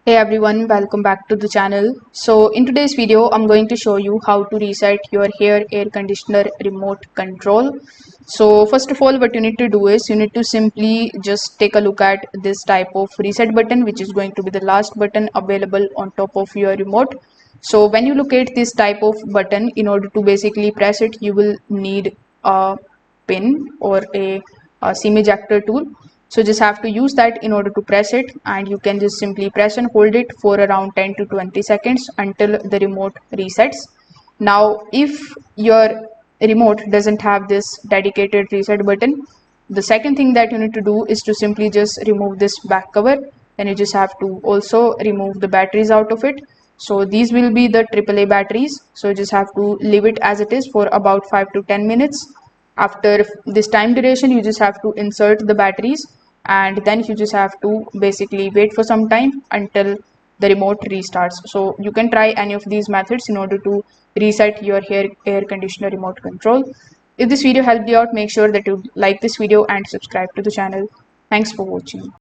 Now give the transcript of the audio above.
Hey everyone, welcome back to the channel. So in today's video, I'm going to show you how to reset your air conditioner remote control. So first of all, what you need to do is you need to simply just take a look at this type of reset button, which is going to be the last button available on top of your remote. So when you locate this type of button, in order to basically press it, you will need a pin or a SIM ejector tool. So just have to use that in order to press it, and you can just simply press and hold it for around 10 to 20 seconds until the remote resets. Now if your remote doesn't have this dedicated reset button, the second thing that you need to do is to simply just remove this back cover. Then you just have to also remove the batteries out of it. So these will be the AAA batteries, so you just have to leave it as it is for about 5 to 10 minutes. After this time duration, you just have to insert the batteries, and then you just have to basically wait for some time until the remote restarts. So you can try any of these methods in order to reset your air conditioner remote control. If this video helped you out, make sure that you like this video and subscribe to the channel. Thanks for watching.